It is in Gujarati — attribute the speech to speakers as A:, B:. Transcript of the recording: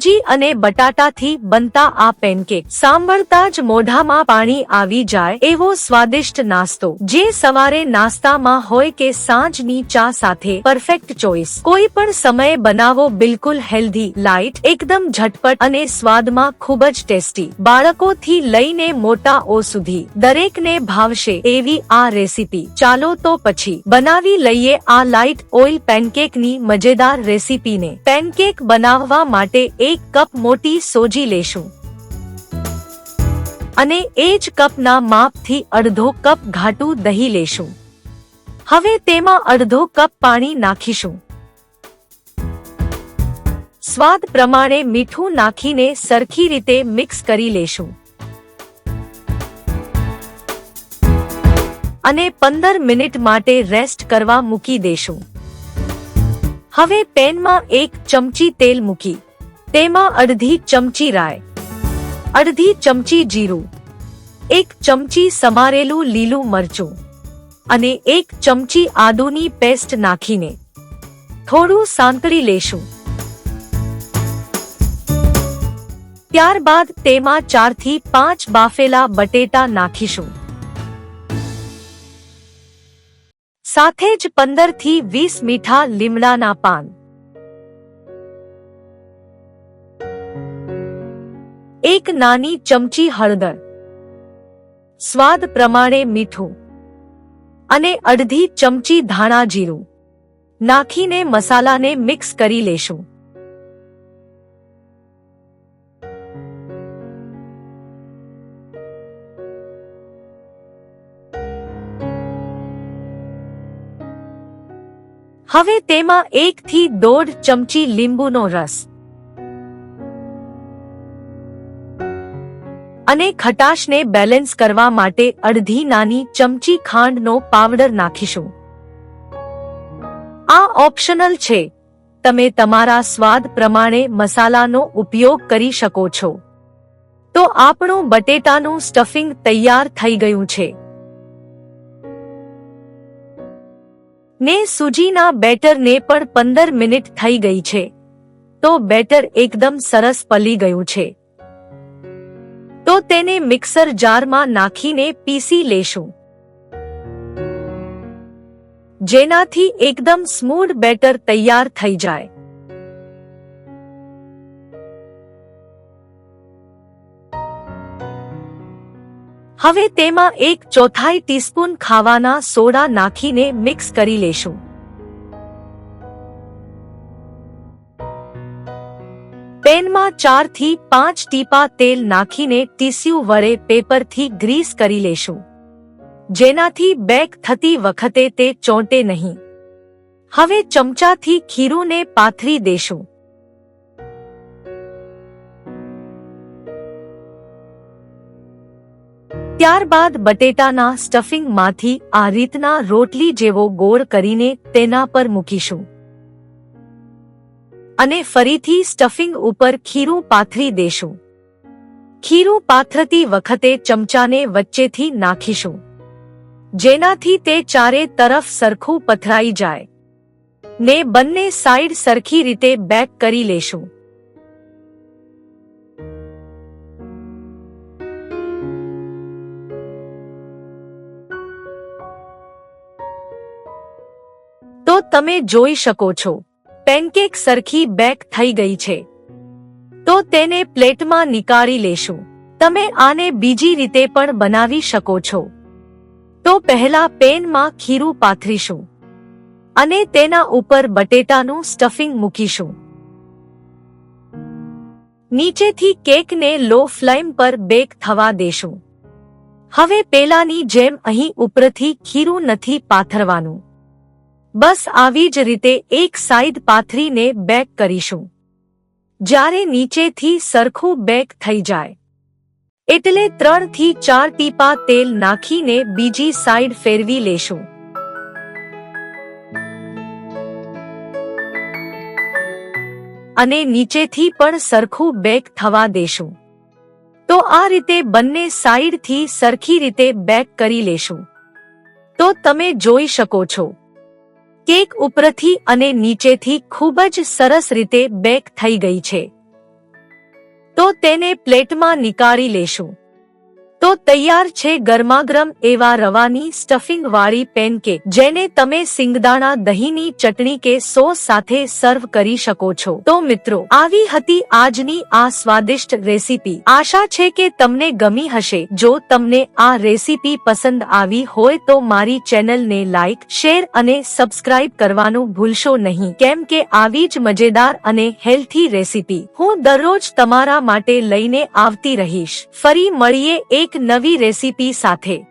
A: સૂજી અને બટાટાથી બનતા આ પેનકેક સાંભળતા જ મોઢામાં પાણી આવી જાય એવો સ્વાદિષ્ટ નાસ્તો, જે સવારે નાસ્તામાં હોય કે સાંજની ચા સાથે પરફેક્ટ ચોઈસ. કોઈ પણ સમયે બનાવો. બિલકુલ હેલ્ધી, લાઇટ, એકદમ ઝટપટ અને સ્વાદમાં ખૂબ જ ટેસ્ટી. બાળકોથી લઈને મોટાઓ સુધી દરેકને ભાવશે એવી આ રેસીપી. ચાલો તો પછી બનાવી લઈએ આ લાઇટ ઓઇલ પેનકેકની મજેદાર રેસીપીને. પેનકેક બનાવવા માટે 1 કપ મોટી સોજી લેશું અને એ જ કપના માપથી અડધો કપ ઘાટું દહીં લેશું. હવે તેમાં અડધો કપ પાણી નાખીશું. સ્વાદ પ્રમાણે મીઠું નાખીને સરખી રીતે મિક્સ કરી લેશું અને 15 મિનિટ માટે રેસ્ટ કરવા મૂકી દેશું. હવે પેનમાં 1 ચમચી તેલ મૂકી તેમાં અડધી ચમચી રાઈ, અડધી ચમચી જીરું, 1 ચમચી સમારેલું લીલું મરચું અને 1 ચમચી આદુની પેસ્ટ નાખીને થોડું સાંતળી લેશું. ત્યારબાદ તેમાં 4 થી 5 બાફેલા બટેટા નાખીશું. સાથે જ 15 થી 20 મીઠા લીમડાના પાન, 1 નાની ચમચી હળદર, સ્વાદ પ્રમાણે મીઠું અને અડધી ચમચી ધાણા જીરું નાખીને મસાલાને મિક્સ કરી લેશું. હવે તેમાં 1 થી 1.5 ચમચી લીંબુનો રસ અને ખટાશને બેલેન્સ કરવા માટે અડધી નાની ચમચી ખાંડનો પાવડર નાખીશું. આ ઓપ્શનલ છે, તમે તમારા સ્વાદ પ્રમાણે મસાલાનો ઉપયોગ કરી શકો છો. તો આપણું બટેટાનું સ્ટફિંગ તૈયાર થઈ ગયું છે ને સૂજીના બેટરને પણ 15 મિનિટ થઈ ગઈ છે. તો બેટર એકદમ સરસ પલી ગયું છે. તો તેને મિક્સર જારમાં નાખીને પીસી લેશું, જેનાથી એકદમ સ્મૂથ બેટર તૈયાર થઈ જાય. હવે તેમાં 1/4 ટીસ્પૂન ખાવાના સોડા નાખીને મિક્સ કરી લેશું. પેનમાં 4 થી 5 ટીપા તેલ નાખીને ટીસ્યુ વડે પેપરથી ગ્રીસ કરી લેશું, જેનાથી બેક થતી વખતે તે ચોંટે નહીં. હવે ચમચાથી ખીરુંને પાથરી દેશું. ત્યારબાદ બટેટાના સ્ટફિંગમાંથી આ રીતના રોટલી જેવો ગોળ કરીને તેના પર મૂકીશું અને ફરીથી સ્ટફિંગ ઉપર ખીરું પાથરી દેશું. ખીરું પાથરતી વખતે ચમચાને વચ્ચેથી નાખીશું, જેનાથી તે ચારે તરફ સરખું પથરાઈ જાય ને બંને સાઈડ સરખી રીતે બેક કરી લેશું. તો તમે જોઈ શકો છો, પેનકેક સરખી બેક થઈ ગઈ છે. તો તેને પ્લેટમાં નીકાળી લેશું. તમે આને બીજી રીતે પણ બનાવી શકો છો. તો પહેલા પેનમાં ખીરું પાથરીશું અને તેના ઉપર બટેટાનું સ્ટફિંગ મૂકીશું. નીચેથી કેકને લો ફ્લેમ પર બેક થવા દેશું. હવે પેલાની જેમ અહીં ઉપરથી ખીરું નથી પાથરવાનું. બસ આવી જ રીતે એક સાઈડ પાથરીને બેક કરીશું. જ્યારે નીચેથી સરખું બેક થઈ જાય એટલે 3 થી 4 ટીપા તેલ નાખીને બીજી સાઈડ ફેરવી લેશું. અને નીચેથી પણ સરખું બેક થવા દેશું. તો આ રીતે બંને સાઈડથી સરખી રીતે બેક કરી લેશું. તો તમે જોઈ શકો છો, કેક ઉપરથી અને નીચેથી ખૂબ જ સરસ રીતે બેક થઈ ગઈ છે. તો તેને પ્લેટમાં નીકાળી લેશું. તો તૈયાર છે ગરમાગરમ એવા રવાની સ્ટફિંગ વાળી પેનકેક, જેને તમે સિંગદાણા દહીંની ચટણી કે સોસ સાથે સર્વ કરી શકો છો. તો મિત્રો, આવી હતી આજની આ સ્વાદિષ્ટ રેસીપી. આશા છે કે તમને ગમી હશે. જો તમને આ રેસીપી પસંદ આવી હોય તો મારી ચેનલને લાઇક, શેર અને સબસ્ક્રાઇબ કરવાનું ભૂલશો નહીં, કેમ કે આવી જ મજેદાર અને હેલ્થી રેસીપી હું દરરોજ તમારા માટે લઈને આવતી રહીશ. ફરી મળીએ એક નવી રેસીપી સાથે.